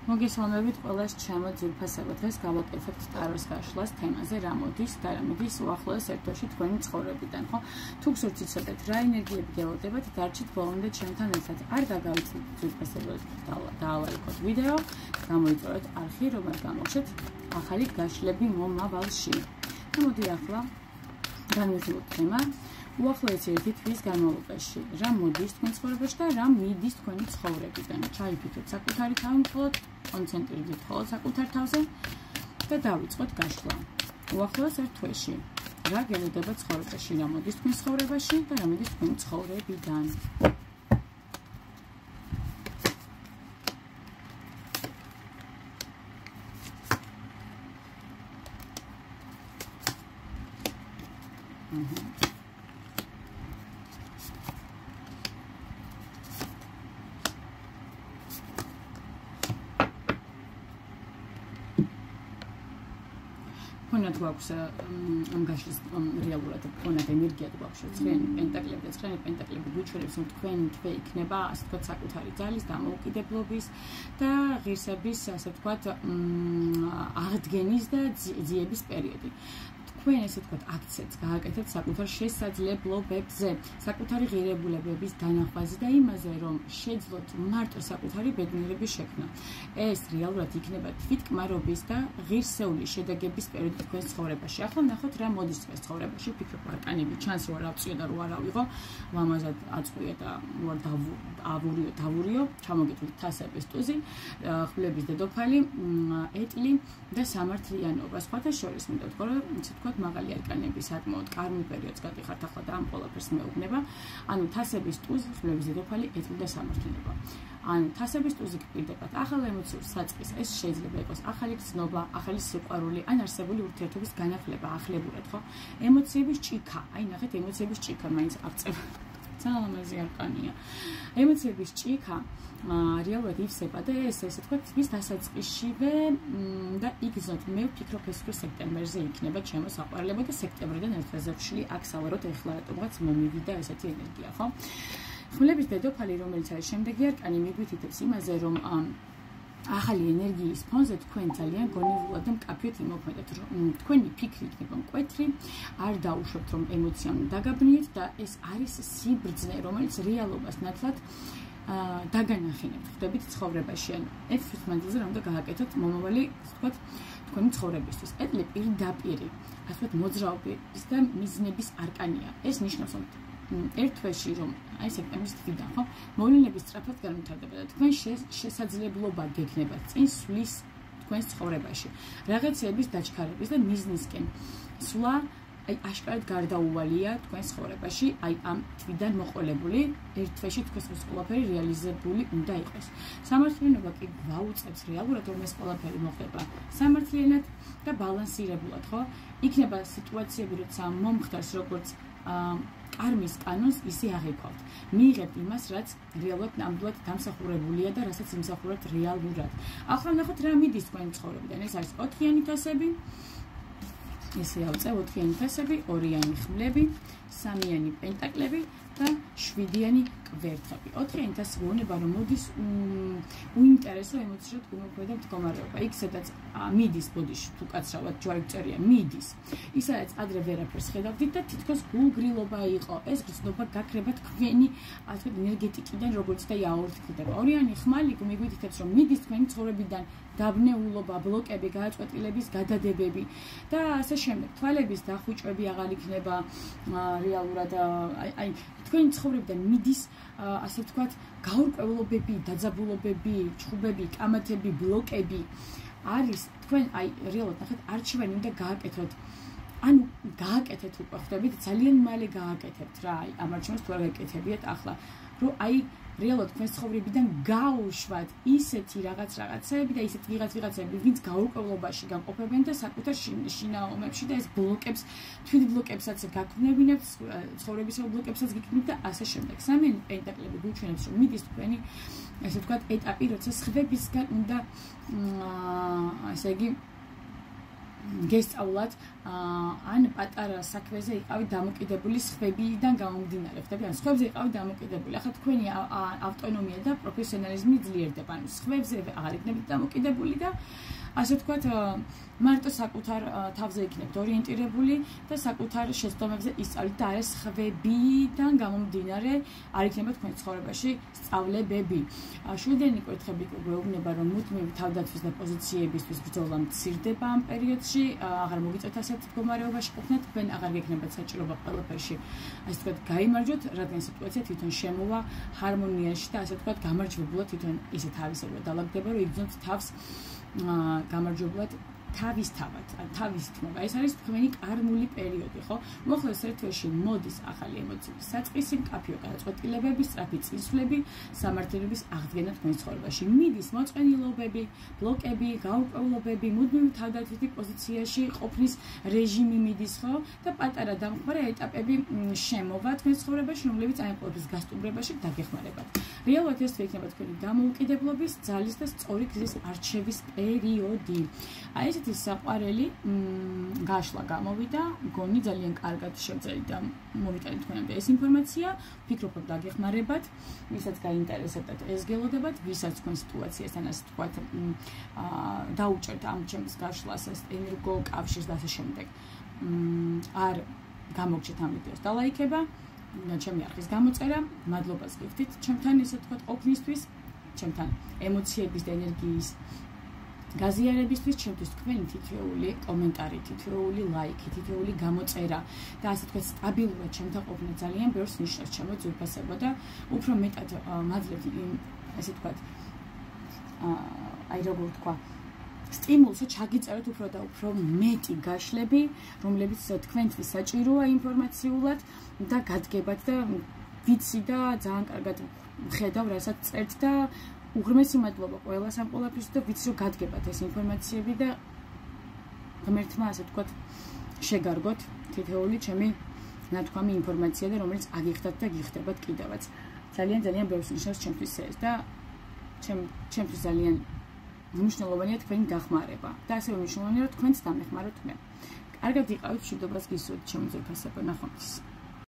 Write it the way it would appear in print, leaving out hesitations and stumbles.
მოგესალმებით ყველას ჩემო ძვირფასებო დღეს გავაკეთებთ ტაროს გაშლას თემაზე რა მოდის და რა მიდის უახლოეს ერთოში თქვენი ცხოვრებიდან ხო თუ გსურთ იცოდეთ რა ენერგიები გელოდებათ დარჩით ბოლომდე ჩემთან ერთად არ გაგავიწყდით ძვირფასებო დაალაიქოთ ვიდეო გამოიწვევთ არხი რომ არ გამოჩეთ ახალი გაშლები მომავალში და მოდი ახლა განვიხილოთ თემა უახლოესი ერთი თვის განმავლობაში რა მოდის თქვენ ცხოვრებაში და რა მიდის თქვენი ცხოვრებიდან ჩაიფიქრეთ საკუთარი თავი მხოლოდ კონცენტრირდით მხოლოდ საკუთარ თავზე და დავიწყოთ გაშლა უახლოეს ერთ თვეში რა გელოდება ცხოვრებაში რა მოდის თქვენ ცხოვრებაში და რა მიდის თქვენი ცხოვრებიდან Până გვაქვს am găsit რეალურად პონად ენერგია გვაქვს ცხრენი პენტაკლები და ცხრენი პენტაკლები გვიჩვენებს რომ თქვენ იქნება ასე ვთქვათ საკუთარი ძალის დამოუკიდებლობის და ღირსების ასე ვთქვათ აღდგენის და ძიების პერიოდი თქვენ ესე ვთქვათ აქცენტს გააკეთებთ საკუთარ შესაძლებლობებზე საკუთარი ღირებულებების დანახვაზე და იმაზე რომ შეძლოთ მარტო საკუთარი ბედნიერების შექმნა ეს რეალურად იქნება თვითკმარობის და ღირსეული შედეგების პერიოდი თქვენ ცხოვრებაში ახლა ნახოთ რა მოდის თქვენ ცხოვრებაში ფიქრობ არკანები ჩანს რომ არ ავწიო და რო არ ავიღო ლამაზად აწყვია და უარ დავურიო ჩამოგეთვლით თასების ტუზი ხვლების დედოფალი ეტლი და სამართლიანობა სხვათა შორის მინდა ვთქვა რომ ისე ვთქვათ მაღალი არკანები საკმაოდ კარმი პერიოდს გადიხართ ახლა და ამ ყველაფერს მეუბნება ანუ თასების ტუზი ხვლების დედოფალი ეტლი და სამართლიანობა ანუ თასების ტუზი გპირდებათ ახალ ემოციურ საწყის ეს შეიძლება იყოს ახალი გზნობა ახალი სიყვარული ან არსებული ურთიერთობის განახლება ახლებურად ხო ემოციების ჭიქა აი ნახეთ ემოციების ჭიქა მაინც აღწევა ძალიან არკანია ემოციების ჭიქა რეალურად ივსება და ეს ესე ვთქვათ თვის დასაწყისშივე და იგზნოთ მე ვფიქრობ ეს რომ სექტემბერზე იქნება ჩემო საყვარლებო და სექტემბრიდან ერთ რეზერვში აქ სავარაუდოდ ეხლა რატომღაც მომივიდა ესეთი ენერგია ხო ხმლების დედოფალი რომელიც არის შემდეგი არკანი მიგვითითებს იმაზე რომ ახალი ენერგიის ფონზე თქვენ ძალიან გონივრულად და მკაფიოდ იმოქმედოთ რომ თქვენი ფიქრი იქნება მკვეთრი არ დაუშვებთ რომ ემოციამ დაგაბნიეთ და ეს არის სიბრძნე რომელიც რეალობას ნათლად დაგანახინებთ ხდებით ცხოვრებაში ან ეს მანძილზე რომ და გააკეთოთ მომავალი ვთქვათ თქვენი ცხოვრებისთვის ეტლი პირდაპირ ასე ვთქვათ მოძრაობის და მიზნების არკანია ეს ნიშნავს რომ ერთ თვეში რომ აი სექტემბრის თვიდან ხო მოვლენების სწრაფად განვითარდება და თქვენ შესაძლებლობა გექნება წინ სვლის თქვენს ცხოვრებაში რაღაცეების დაჩქარების და მიზნისკენ სვლა აი აშკარად გარდაუვალია თქვენს ცხოვრებაში აი ამ თვიდან მოყოლებული ერთ თვეში თქვენს ყველაფერი რეალიზებული უნდა იყოს სამართლიანობა კი გვაუწყებს რეალურად რომ ეს ყველაფერი მოხდება სამართლიანად და ბალანსირებულად ხო იქნება სიტუაციები როცა მომხდარს როგორც კარმის კანონს ისე აღიქვავთ. მიიღებთ იმას, რაც რეალურად ნამდვილად დამსახურებულია და რასაც იმსახურებთ რეალურად. ახლა ნახოთ რა მიდის თქვენი ცხოვრებიდან. ეს არის 4-იანი თასები. ესე ავწევ 4-იანი თასები, 2-იანი ხმლები, 3-იანი პენტაკლები და 7-იანი კვერთხები. 4-იანი თასი გონება რომ მოდის უინტერესო ემოციურად გუმოქმედა მდგომარეობა. იქ სადაც მიდის ბოდიში თუ კაცრავად ჯვარი წერია მიდის. ის სადაც ადრე ვერაფერს ხედავდით და თითქოს გულგრილობა იყო. ეს გრძნობა გაქრება თქვენი ასე ენერგეტიკიდან როგორც და აორთქლდება. 2-იანი ხმალი მიგვიდითებს რომ მიდის თქვენი ცხოვრებიდან დაბნეულობა, ბლოკები, გააწყვეტილების გადადებები და ასე შემდეგ. თვალების დახუჭვები აღარ იქნება რეალურად აი თქვენი ცხოვრებიდან მიდის ასე ვთქვათ გაურკვევლობები, დაძაბულობები, ჩხუბები, კამათები, ბლოკები არის თქვენ აი რეალურად ნახეთ არჩევანი უნდა გააკეთოთ ანუ გააკეთეთ უკვე ხვდებით ძალიან მალე გააკეთებთ რა აი ამ არჩევანს თუ არ გააკეთებიათ ახლა რომ აი რეალურად თქვენ ცხოვრებიდან გაუშვათ ისეთი რაღაცები და ისეთ ვიღაცები ვინც გაურკვევლობაში განყოფებენ და საკუთარ შინაომებში და ეს ბლოკებს თვით ბლოკებსაც გაგკნებინებთ ცხოვრებისა ბლოკებსაც გიკნებთ და ასე შემდეგ სამენი პენტაკლები გვიჩვენებს რომ მიდის თქვენი ესე ვთქვათ ეტაპი როცა სხვებისგან უნდა ასე იგი გესწავლათ ან პატარა საქმეზე იყავით დამოკიდებული სხვებიდან გამომდინარე. ხდები, ან სხვებზე იყავით დამოკიდებული. ახლა თქვენი ავტონომია და პროფესიონალიზმი ძლიერდება. ანუ სხვებზე აღარ იქნებით დამოკიდებული და ასე ვთქვათ, მარტო საკუთარ თავზე იქნებთ ორიენტირებული და საკუთარ შეცდომებზე ისწავლით და არის სხვებიდან გამომდინარე არ იქნება თქვენ ცხოვრებაში სწავლებები. შვიდენი კითხები გვეუბნება, რომ მუდმივი თავდაცვის და პოზიციებისთვის ბრძოლა მცირდება ამ პერიოდში, აღარ მოგიწევთ ასეთ მდგომარეობაში ყოფნა, თქვენ აღარ გექნებათ საჭიროება ყველაფერში, ასე ვთქვათ, გაიმარჯვოთ, რადგან სიტუაცია თვითონ შემოვა ჰარმონიაში და ასე ვთქვათ, გამარჯვებულად თვითონ ისე თავისებურად დალაგდება, რომ იგრძნობთ თავს გამარჯვებულად თავისთავად, თავისთმობა. ეს არის თქვენი კარმული პერიოდი, ხო? მოხდეს ერთვეში მოდის ახალი ემოციების საწყისი, მკაფიო გადაწყვეტილებები, სწრაფი წინსვლები, სამართლების აღდგენა თქვენ ცხოვრებაში. მიდის მოწყენილობები, ბლოკები, გაურკვევლობები, მუდმივი თავდაცვითი პოზიციაში ყოფნის რეჟიმი მიდის, ხო? და პატარა დამხმარე ეტაპები შემოვა თქვენ ცხოვრებაში, რომლებიც აიმყოფებს გასტუმრებაში დაგეხმარებათ. რეალურად ეს იქნება თქვენი დამოუკიდებლობის, ძალის და სწორი გზის არჩევის პერიოდი. აი ესეთი საყვარელი გაშლა გამოვიდა, მგონი ძალიან კარგად შევწერით და მოვიტანეთ თქვენამდე ეს ინფორმაცია, ვფიქრობ, რომ დაგეხმარებათ, ვისაც გაინტერესებდათ ეს გელოდებათ, ვისაც თქვენ სიტუაციასთან ასე ვთქვათ, დაუჭერთ ამ ჩემს გაშლას, ენერგო კავშირს და ასე შემდეგ. არ გამოგჭეთ ამ ვიდეოს და ლაიქება, ჩემი არხის გამოწერა, მადლობას გიხდით ჩემთან ესე ვთქვათ ყოფნისთვის, ჩემთან ემოციების და ენერგიის გაზიარებისთვის, ჩემთვის თქვენი თითოეული კომენტარი, თითოეული ლაიქი, თითოეული გამოწერა და ასე ვთქვათ სტაბილურად ჩემთან ყოფნა ძალიან ბევრს ნიშნავს ჩემო ძვირფასებო და უფრო მეტად მაძლევთ ასე ვთქვათ აი როგორ ვთქვა სტიმულს ჩაგიწეროთ უფრო და უფრო მეტი გაშლები, რომლებიც თქვენთვის საჭიროა ინფორმაციულად და გადგებათ და ვიცი და ძალიან კარგად ვხედავ, რასაც წერთ და უღრმესი მადლობა ყველას ამ ყველაფერს და ვიცი რომ გადგებათ ეს ინფორმაციები და ღმერთმა ასე ვთქვათ შეგარგოთ თითოეული ჩემი ნათქვამი ინფორმაცია და რომელიც აგიხდათ და გიხდებათ კიდევაც. ძალიან ბევრს ნიშნავს ჩემთვის ეს და ჩემთვის ძალიან მნიშვნელოვანია თქვენი დახმარება და ასევე მნიშვნელოვანია რომ თქვენც დამეხმაროთ მე. კარგად იყავით, მშვიდობას გისურვებთ ჩემო ძვირფასებო, ნახვამდის.